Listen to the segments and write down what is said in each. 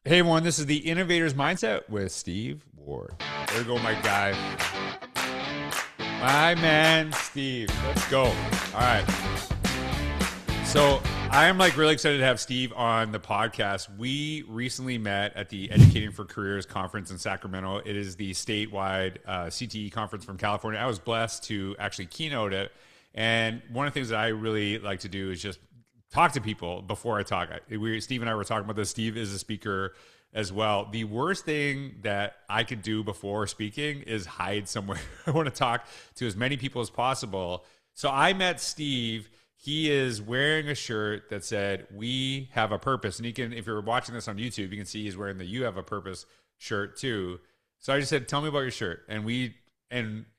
Hey everyone, this is the Innovator's Mindset with Steve Ward. There you go, my guy. My man, Steve. Let's go. All right. So I am like really excited to have Steve on the podcast. We recently met at the Educating for Careers conference in Sacramento. It is the statewide CTE conference from California. I was blessed to actually keynote it. And one of the things that I really like to do is just talk to people before I talk. Steve and I were talking about this. Steve is a speaker as well. The worst thing that I could do before speaking is hide somewhere. I want to talk to as many people as possible. So I met Steve. He is wearing a shirt that said, "We have a purpose." And you can, if you're watching this on YouTube, you can see he's wearing the "You Have a Purpose" shirt too. So I just said, "Tell me about your shirt." And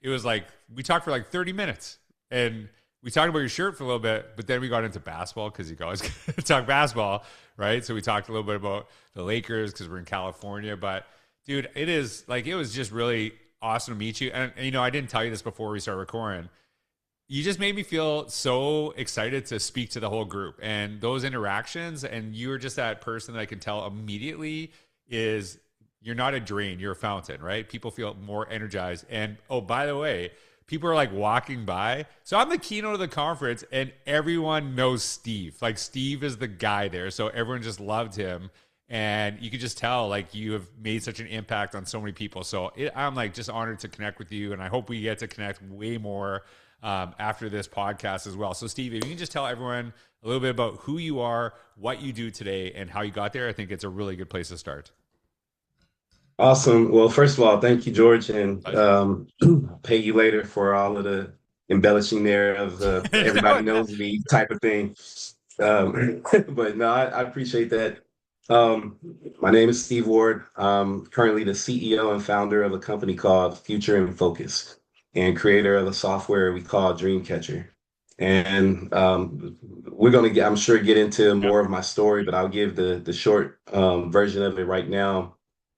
it was like, we talked for like 30 minutes. And we talked about your shirt for a little bit, but then we got into basketball because you always talk basketball, right? So we talked a little bit about the Lakers because we're in California. But dude, it was just really awesome to meet you. And you know, I didn't tell you this before we started recording. You just made me feel so excited to speak to the whole group and those interactions. And you're just that person that I can tell immediately is you're not a drain, you're a fountain, right? People feel more energized. And oh, by the way, people are like walking by. So I'm the keynote of the conference and everyone knows Steve. Like Steve is the guy there. So everyone just loved him. And you could just tell like you have made such an impact on so many people. So I'm like just honored to connect with you. And I hope we get to connect way more after this podcast as well. So Steve, if you can just tell everyone a little bit about who you are, what you do today, and how you got there, I think it's a really good place to start. Awesome. Well, first of all, thank you, George, and Pleasure. pay you later for all of the embellishing there of the everybody knows me type of thing. But no, I appreciate that. Um, my name is Steve Ward. I'm currently the CEO and founder of a company called Future in Focus and creator of a software we call DreamCatcher. And we're going to I'm sure, get into Yep. more of my story, but I'll give the short version of it right now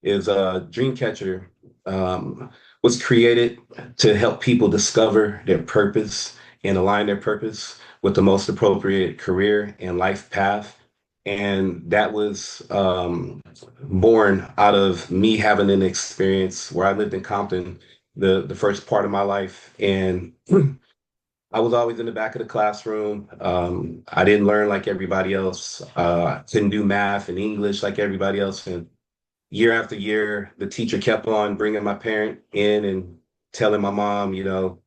is Dreamcatcher was created to help people discover their purpose and align their purpose with the most appropriate career and life path. And that was born out of me having an experience where I lived in Compton the first part of my life. And I was always in the back of the classroom. I didn't learn like everybody else. I couldn't do math and English like everybody else. And year after year, the teacher kept on bringing my parent in and telling my mom, you're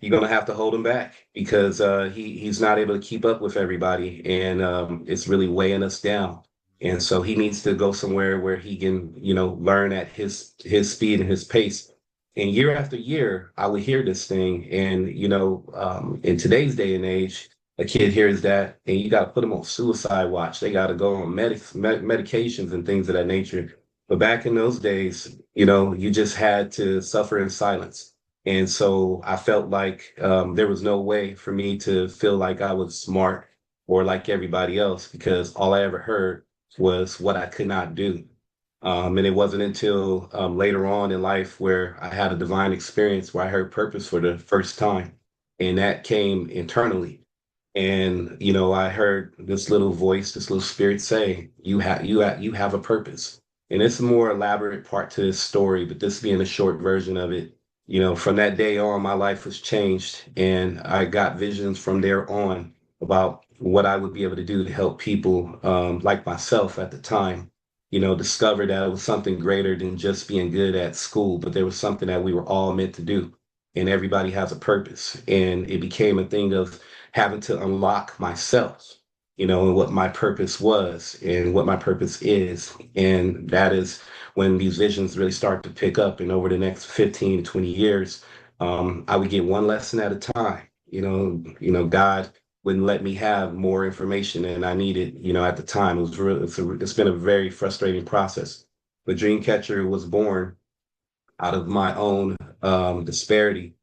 gonna have to hold him back because he's not able to keep up with everybody, and it's really weighing us down. And so he needs to go somewhere where he can, learn at his speed and his pace. And year after year, I would hear this thing, and in today's day and age, a kid hears that, and you got to put them on suicide watch. They got to go on medications and things of that nature. But back in those days, you just had to suffer in silence. And so I felt like there was no way for me to feel like I was smart or like everybody else because all I ever heard was what I could not do. And it wasn't until later on in life where I had a divine experience where I heard purpose for the first time. And that came internally. And, I heard this little voice, this little spirit say, you have a purpose. And it's a more elaborate part to this story, but this being a short version of it, from that day on, my life was changed. And I got visions from there on about what I would be able to do to help people like myself at the time, discover that it was something greater than just being good at school, but there was something that we were all meant to do. And everybody has a purpose. And it became a thing of having to unlock myself, and what my purpose was and what my purpose is. And that is when these visions really start to pick up. And over the next 15 to 20 years, I would get one lesson at a time. God wouldn't let me have more information than I needed, at the time. It was really, it's been a very frustrating process. But Dreamcatcher was born out of my own disparity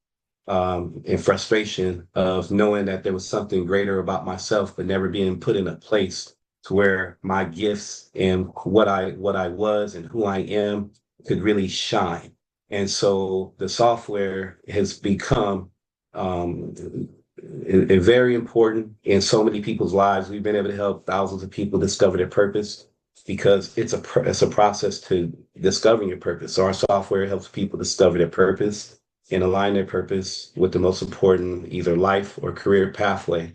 and frustration of knowing that there was something greater about myself, but never being put in a place to where my gifts and what I was and who I am could really shine. And so the software has become um, very important in so many people's lives. We've been able to help thousands of people discover their purpose. because it's a process to discovering your purpose. So our software helps people discover their purpose and align their purpose with the most important either life or career pathway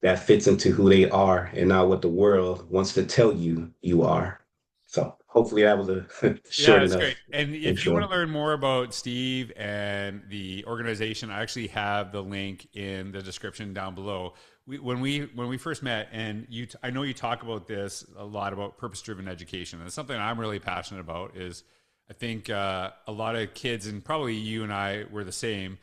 that fits into who they are and not what the world wants to tell you you are. So hopefully that was a Yeah, short that's enough great. And if you want intro. to learn more about Steve and the organization, I actually have the link in the description down below. When we first met, and I know you talk about this a lot about purpose-driven education, and it's something I'm really passionate about. Is I think a lot of kids, and probably you and I were the same.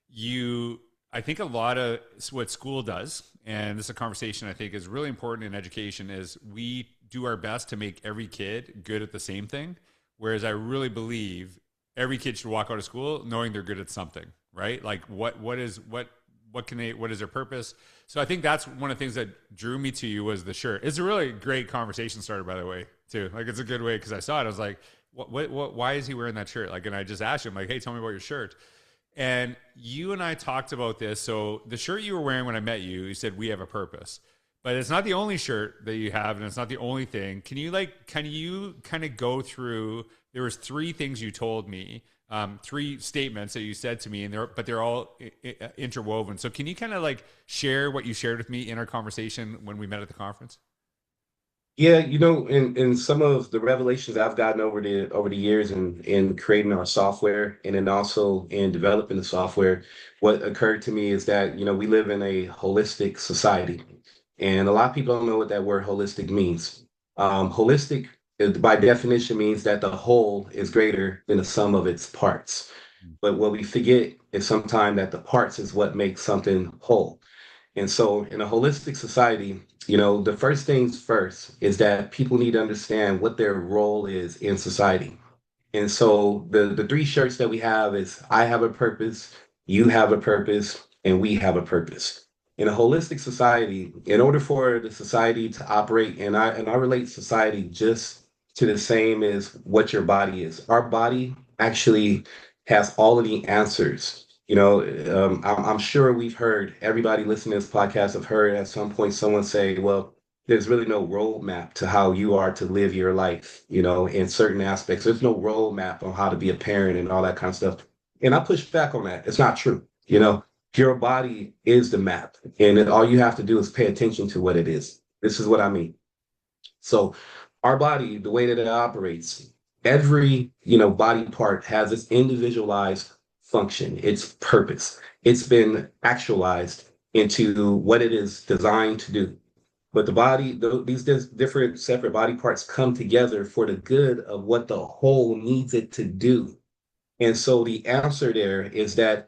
You, I think a lot of what school does, and this is a conversation I think is really important in education, is we do our best to make every kid good at the same thing. Whereas I really believe every kid should walk out of school knowing they're good at something, right? Like what can they, what is their purpose? So I think that's one of the things that drew me to you was the shirt. It's a really great conversation starter, by the way, too. Like it's a good way because I saw it. I was like, why is he wearing that shirt? Like, and I just asked him, like, hey, tell me about your shirt. And you and I talked about this. So the shirt you were wearing when I met you, you said we have a purpose. But it's not the only shirt that you have, and it's not the only thing. Can you kind of go through? There was three things you told me, three statements that you said to me, but they're all interwoven. So can you kind of like share what you shared with me in our conversation when we met at the conference? Yeah, in some of the revelations I've gotten over the years in creating our software and then also in developing the software, what occurred to me is that, we live in a holistic society. And a lot of people don't know what that word holistic means. Holistic, by definition, means that the whole is greater than the sum of its parts. But what we forget is sometimes that the parts is what makes something whole. And so, in a holistic society, the first things first is that people need to understand what their role is in society. And so, the three shirts that we have is I have a purpose, you have a purpose, and we have a purpose. In a holistic society, in order for the society to operate, and I relate society just to the same as what your body is. Our body actually has all of the answers. I'm sure we've heard, everybody listening to this podcast have heard at some point someone say, well, there's really no roadmap to how you are to live your life, in certain aspects. There's no roadmap on how to be a parent and all that kind of stuff. And I push back on that. It's not true. Your body is the map, and all you have to do is pay attention to what it is. This is what I mean. So our body, the way that it operates, every, body part has its individualized function, its purpose. It's been actualized into what it is designed to do. But the body, these different separate body parts come together for the good of what the whole needs it to do. And so the answer there is that,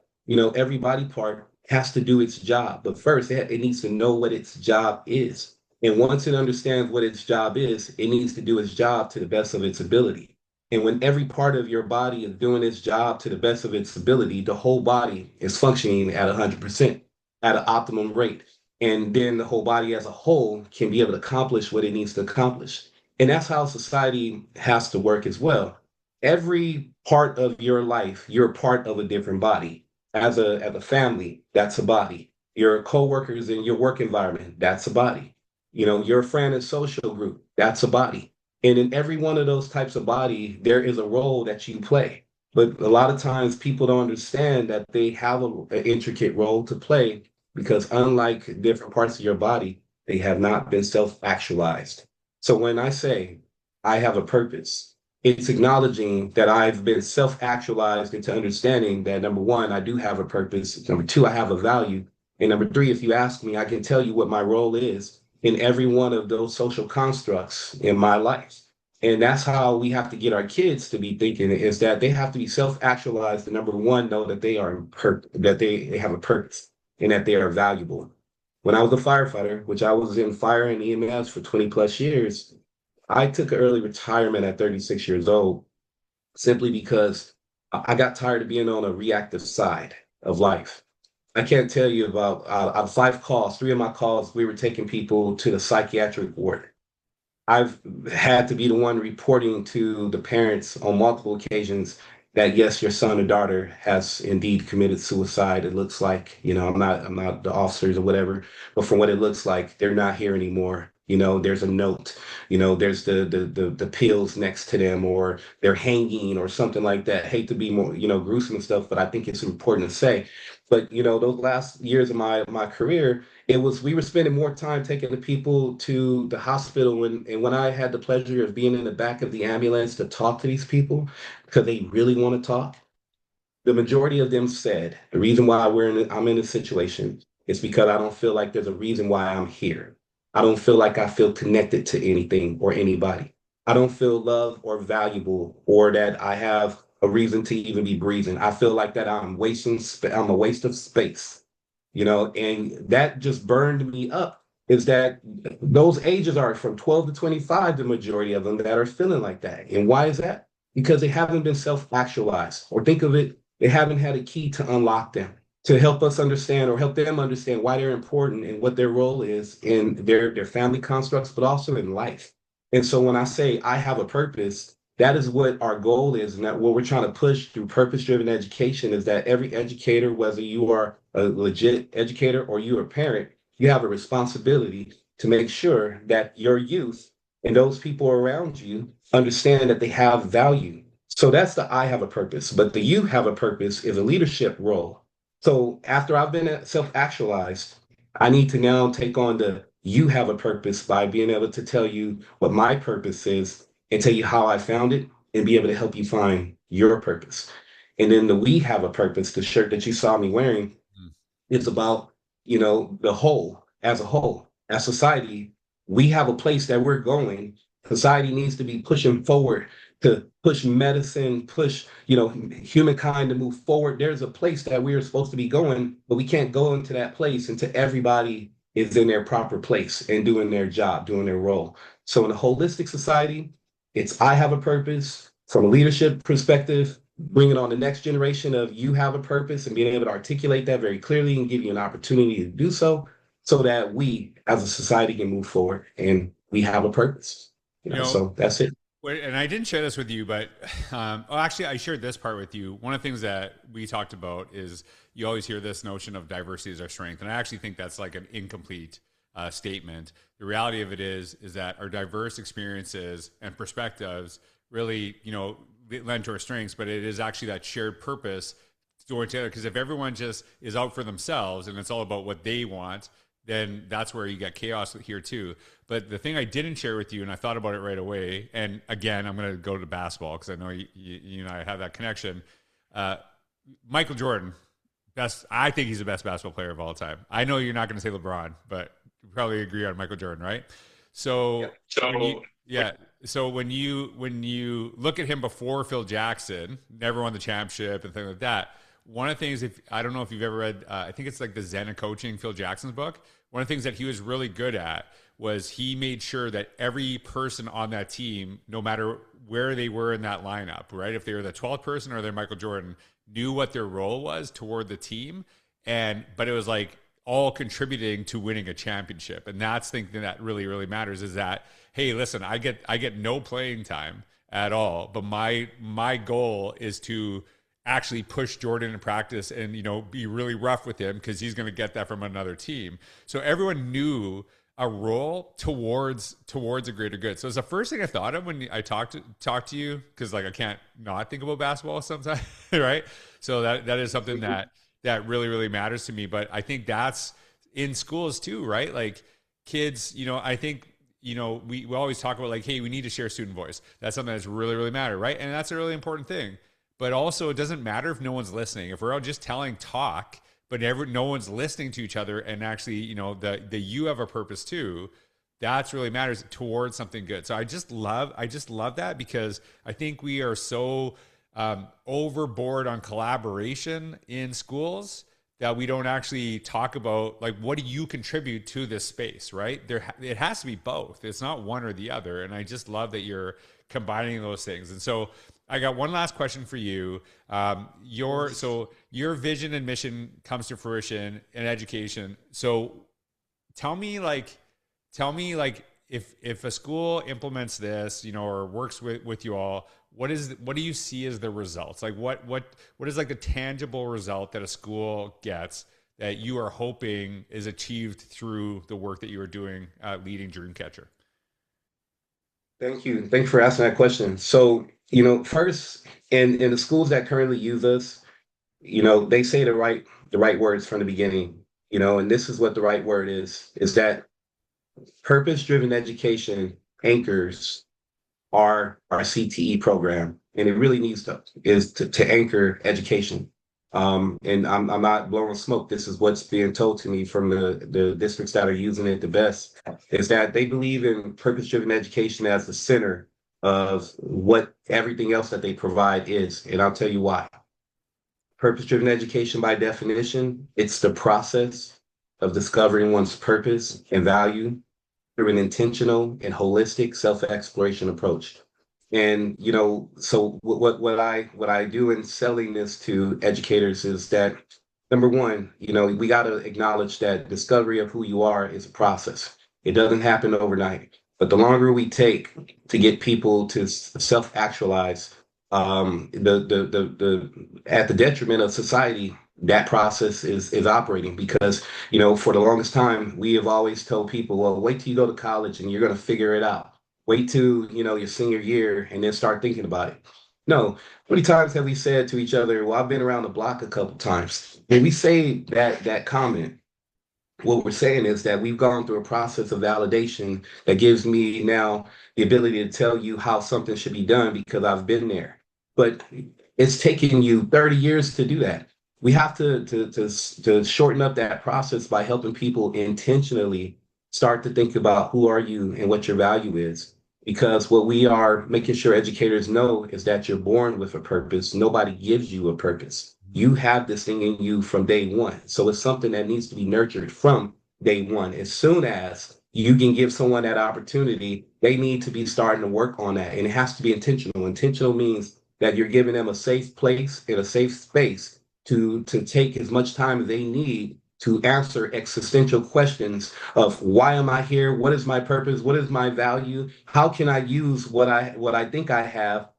every body part has to do its job. But first, it needs to know what its job is. And once it understands what its job is, it needs to do its job to the best of its ability. And when every part of your body is doing its job to the best of its ability, the whole body is functioning at 100% at an optimum rate. And then the whole body as a whole can be able to accomplish what it needs to accomplish. And that's how society has to work as well. Every part of your life, you're part of a different body. As a family, that's a body. Your coworkers in your work environment, that's a body. Your friend and social group, that's a body. And in every one of those types of body, there is a role that you play. But a lot of times people don't understand that they have an intricate role to play because unlike different parts of your body, they have not been self-actualized. So when I say I have a purpose, it's acknowledging that I've been self-actualized into understanding that number one, I do have a purpose. Number two, I have a value. And number three, if you ask me, I can tell you what my role is in every one of those social constructs in my life. And that's how we have to get our kids to be thinking is that they have to be self-actualized and number one, know that that they have a purpose and that they are valuable. When I was a firefighter, which I was in fire and EMS for 20 plus years, I took an early retirement at 36 years old simply because I got tired of being on a reactive side of life. I can't tell you about five calls, three of my calls, we were taking people to the psychiatric ward. I've had to be the one reporting to the parents on multiple occasions that yes, your son or daughter has indeed committed suicide. It looks like, I'm not the officers or whatever, but from what it looks like, they're not here anymore. there's a note, there's the pills next to them, or they're hanging or something like that. Hate to be more, gruesome and stuff, but I think it's important to say. But those last years of my career, we were spending more time taking the people to the hospital when I had the pleasure of being in the back of the ambulance to talk to these people because they really want to talk. The majority of them said the reason why I'm in this situation is because I don't feel like there's a reason why I'm here. I don't feel like I feel connected to anything or anybody. I don't feel loved or valuable or that I have a reason to even be breathing. I feel like that I'm a waste of space, and that just burned me up. Is that those ages are from 12 to 25, the majority of them that are feeling like that. And why is that? Because they haven't been self-actualized, or think of it, they haven't had a key to unlock them, to help us understand or help them understand why they're important and what their role is in their family constructs, but also in life. And so when I say I have a purpose, that is what our goal is. And that what we're trying to push through purpose-driven education is that every educator, whether you are a legit educator or you're a parent, you have a responsibility to make sure that your youth and those people around you understand that they have value. So that's the I have a purpose, but the you have a purpose is a leadership role. So after I've been self-actualized, I need to now take on the you have a purpose by being able to tell you what my purpose is and tell you how I found it and be able to help you find your purpose. And then the we have a purpose, the shirt that you saw me wearing, it's about, the whole, as a whole, as society, we have a place that we're going. Society needs to be pushing forward to push medicine, push, humankind to move forward. There's a place that we are supposed to be going, but we can't go into that place until everybody is in their proper place and doing their job, doing their role. So in a holistic society, it's I have a purpose from a leadership perspective, bringing on the next generation of you have a purpose and being able to articulate that very clearly and give you an opportunity to do so that we as a society can move forward and we have a purpose. You know, So that's it. and I didn't share this with you, but actually, I shared this part with you. One of the things that we talked about is you always hear this notion of diversity is our strength, and I actually think that's like an incomplete statement. The reality of it is that our diverse experiences and perspectives really, lend to our strengths, but it is actually that shared purpose going together. Because if everyone just is out for themselves and it's all about what they want, then that's where you get chaos here too. But the thing I didn't share with you, and I thought about it right away, and again, I'm going to go to basketball because I know you and I have that connection. Michael Jordan, I think he's the best basketball player of all time. I know you're not going to say LeBron, but you probably agree on Michael Jordan, right? So, So when you look at him before Phil Jackson, never won the championship and things like that. One of the things, if I don't know if you've ever read, I think it's like the Zen of Coaching, Phil Jackson's book. One of the things that he was really good at was he made sure that every person on that team, no matter where they were in that lineup, right? If they were the 12th person or they're Michael Jordan, knew what their role was toward the team. But it was like all contributing to winning a championship. And that's the thing that really, really matters is that, hey, listen, I get no playing time at all, but my goal is to actually push Jordan in practice and, be really rough with him because he's going to get that from another team. So everyone knew a role towards a greater good. So it's the first thing I thought of when I talked to you, because like I can't not think about basketball sometimes, right? So that is something that really, really matters to me. But I think that's in schools too, right? Like kids, I think, we always talk about like, hey, we need to share student voice. That's something that's really, really matter, right? And that's a really important thing. But also, it doesn't matter if no one's listening. If we're all just telling talk, but no one's listening to each other, and actually, the you have a purpose too. That's really matters towards something good. So I just love that because I think we are so overboard on collaboration in schools that we don't actually talk about like what do you contribute to this space, right? It has to be both. It's not one or the other. And I just love that you're combining those things. And so I got one last question for you. Your vision and mission comes to fruition in education. So tell me if a school implements this, or works with you all, what do you see as the results? Like what is like the tangible result that a school gets that you are hoping is achieved through the work that you are doing leading Dreamcatcher? Thank you. Thanks for asking that question. So, first, in the schools that currently use us, they say the right words from the beginning, and this is what the right word is that purpose-driven education anchors our CTE program, and it really needs to anchor education. And I'm not blowing smoke. This is what's being told to me from the districts that are using it the best, is that they believe in purpose-driven education as the center of what everything else that they provide is. And I'll tell you why. Purpose-driven education, by definition, it's the process of discovering one's purpose and value through an intentional and holistic self-exploration approach. And so what I do in selling this to educators is that number one, we got to acknowledge that discovery of who you are is a process. It doesn't happen overnight. But the longer we take to get people to self-actualize, the at the detriment of society, that process is operating because for the longest time we have always told people, well, wait till you go to college and you're going to figure it out. Wait till your senior year and then start thinking about it. No, how many times have we said to each other, well, I've been around the block a couple times. When we say that comment, what we're saying is that we've gone through a process of validation that gives me now the ability to tell you how something should be done because I've been there. But it's taken you 30 years to do that. We have to shorten up that process by helping people intentionally start to think about who are you and what your value is. Because what we are making sure educators know is that you're born with a purpose. Nobody gives you a purpose. You have this thing in you from day one. So it's something that needs to be nurtured from day one. As soon as you can give someone that opportunity, they need to be starting to work on that. And it has to be intentional. Intentional means that you're giving them a safe place and a safe space to take as much time as they need to answer existential questions of why am I here? What is my purpose? What is my value? How can I use what I think I have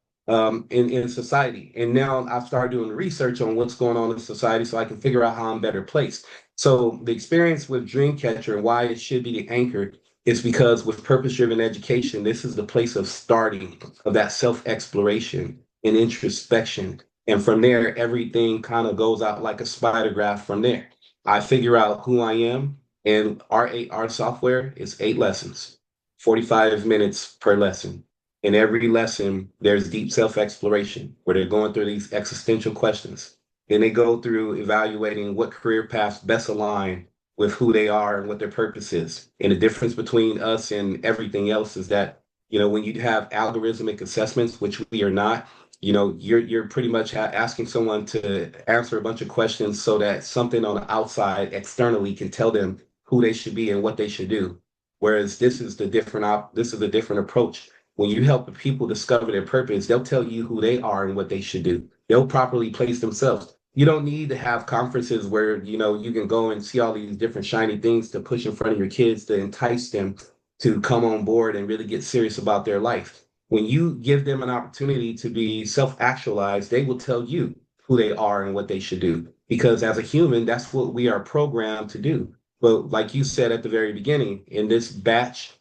in society? And now I've started doing research on what's going on in society so I can figure out how I'm better placed. So the experience with Dreamcatcher and why it should be the anchor is because with purpose-driven education, this is the place of starting of that self-exploration and introspection. And from there, everything kind of goes out like a spider graph from there. I figure out who I am, and our software is 8 lessons, 45 minutes per lesson. In every lesson, there's deep self-exploration where they're going through these existential questions. Then they go through evaluating what career paths best align with who they are and what their purpose is. And the difference between us and everything else is that, when you have algorithmic assessments, which we are not, you're pretty much asking someone to answer a bunch of questions so that something on the outside externally can tell them who they should be and what they should do. Whereas this is a different approach. When you help people discover their purpose, they'll tell you who they are and what they should do. They'll properly place themselves. You don't need to have conferences where you can go and see all these different shiny things to push in front of your kids to entice them to come on board and really get serious about their life. When you give them an opportunity to be self-actualized, they will tell you who they are and what they should do. Because as a human, that's what we are programmed to do. But like you said at the very beginning, in this batch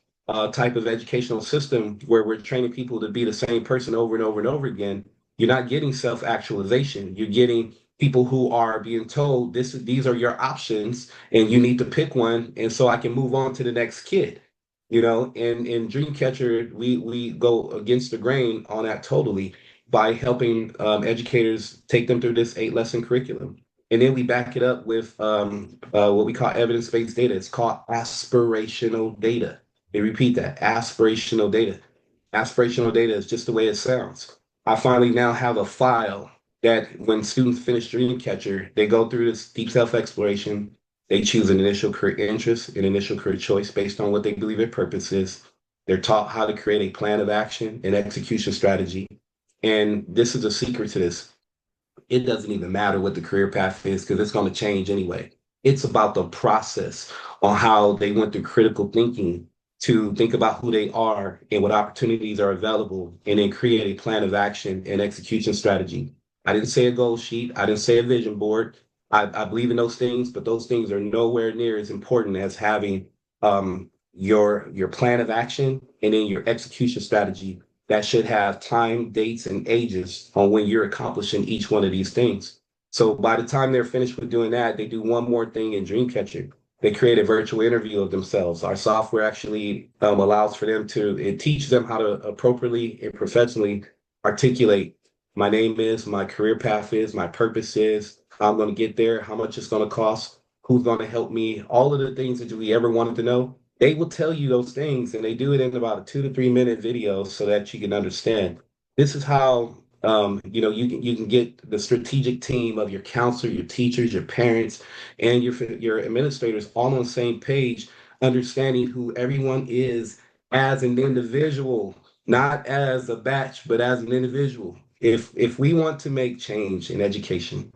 type of educational system where we're training people to be the same person over and over and over again, you're not getting self-actualization. You're getting people who are being told these are your options and you need to pick one. And so I can move on to the next kid. In Dreamcatcher, we go against the grain on that totally by helping educators take them through this 8 lesson curriculum. And then we back it up with what we call evidence-based data. It's called aspirational data. They repeat that, aspirational data. Aspirational data is just the way it sounds. I finally now have a file that when students finish Dreamcatcher, they go through this deep self-exploration. They choose an initial career interest, an initial career choice based on what they believe their purpose is. They're taught how to create a plan of action and execution strategy. And this is a secret to this. It doesn't even matter what the career path is because it's going to change anyway. It's about the process on how they went through critical thinking to think about who they are and what opportunities are available, and then create a plan of action and execution strategy. I didn't say a goal sheet. I didn't say a vision board. I believe in those things, but those things are nowhere near as important as having your plan of action and then your execution strategy that should have time, dates, and ages on when you're accomplishing each one of these things. So by the time they're finished with doing that, they do one more thing in DreamCatcher. They create a virtual interview of themselves. Our software actually allows for them to, it teaches them how to appropriately and professionally articulate my name is, my career path is, my purpose is, how I'm going to get there, how much it's going to cost, who's going to help me, all of the things that we ever wanted to know. They will tell you those things, and they do it in about a 2 to 3 minute video so that you can understand. This is how you can get the strategic team of your counselor, your teachers, your parents, and your administrators all on the same page, understanding who everyone is as an individual, not as a batch, but as an individual. If we want to make change in education,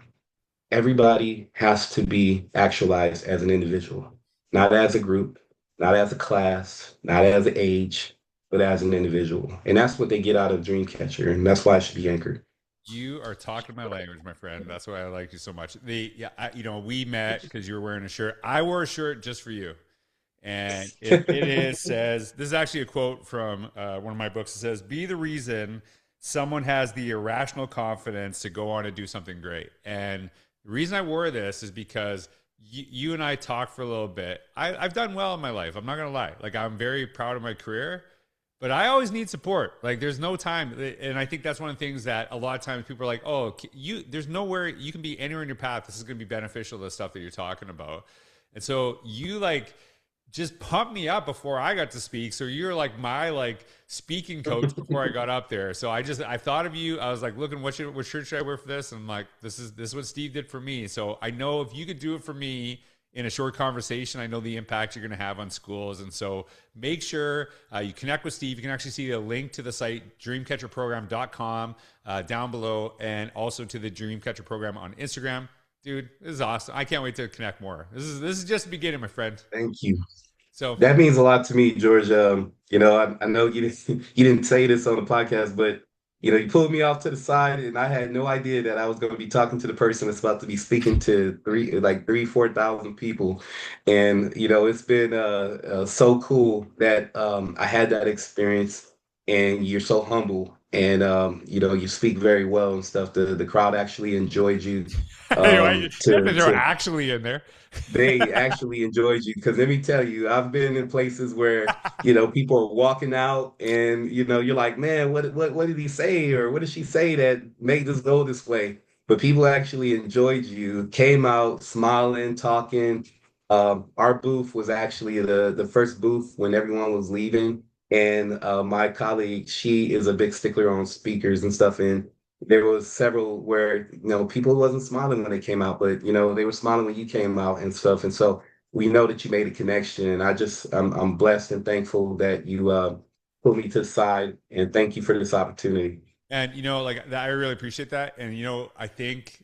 everybody has to be actualized as an individual, not as a group, not as a class, not as an age, but as an individual. And that's what they get out of Dreamcatcher, and that's why it should be anchored. You are talking my language, my friend. That's why I like you so much. We met because you were wearing a shirt. I wore a shirt just for you, and it is says this is actually a quote from one of my books. It says, "Be the reason someone has the irrational confidence to go on and do something great." And the reason I wore this is because you and I talked for a little bit. I've done well in my life. I'm not gonna lie. Like, I'm very proud of my career, but I always need support. Like, there's no time, and I think that's one of the things that a lot of times people are like, "Oh, there's nowhere you can be anywhere in your path. This is going to be beneficial to the stuff that you're talking about." And so you like just pumped me up before I got to speak. So you're like my like speaking coach before I got up there. So I thought of you. I was like, looking, what shirt should I wear for this? And I'm like, this is what Steve did for me. So I know if you could do it for me in a short conversation, I know the impact you're going to have on schools. And so make sure you connect with Steve. You can actually see a link to the site, dreamcatcherprogram.com, down below, and also to the Dreamcatcher program on Instagram. Dude, this is awesome. I can't wait to connect more. This is just the beginning, my friend. Thank you. So That means a lot to me, George. I know you didn't you didn't say this on the podcast, but you pulled me off to the side, and I had no idea that I was going to be talking to the person that's about to be speaking to 4,000 people, and it's been so cool that I had that experience, and you're so humble, and you speak very well and stuff. The crowd actually enjoyed you. anyway, you have to To throw actually in there. They actually enjoyed you because let me tell you, I've been in places where people are walking out, and you're like, man, what did he say or what did she say that made us go this way? But people actually enjoyed you, came out smiling, talking. Our booth was actually the first booth when everyone was leaving, and my colleague, she is a big stickler on speakers and stuff, and there was several where people wasn't smiling when they came out, but they were smiling when you came out and stuff. And so we know that you made a connection, and I'm blessed and thankful that you put me to the side, and thank you for this opportunity. And like that, I really appreciate that. And I think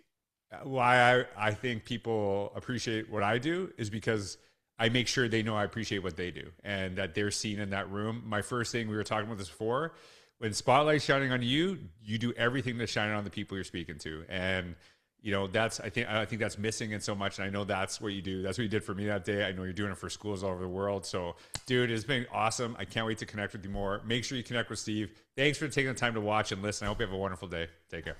why I think people appreciate what I do is because I make sure they know I appreciate what they do and that they're seen in that room. My first thing, we were talking about this before, when spotlight's shining on you, you do everything to shine on the people you're speaking to. And that's I think that's missing in so much. And I know that's what you do. That's what you did for me that day. I know you're doing it for schools all over the world. So dude, it's been awesome. I can't wait to connect with you more. Make sure you connect with Steve. Thanks for taking the time to watch and listen. I hope you have a wonderful day. Take care.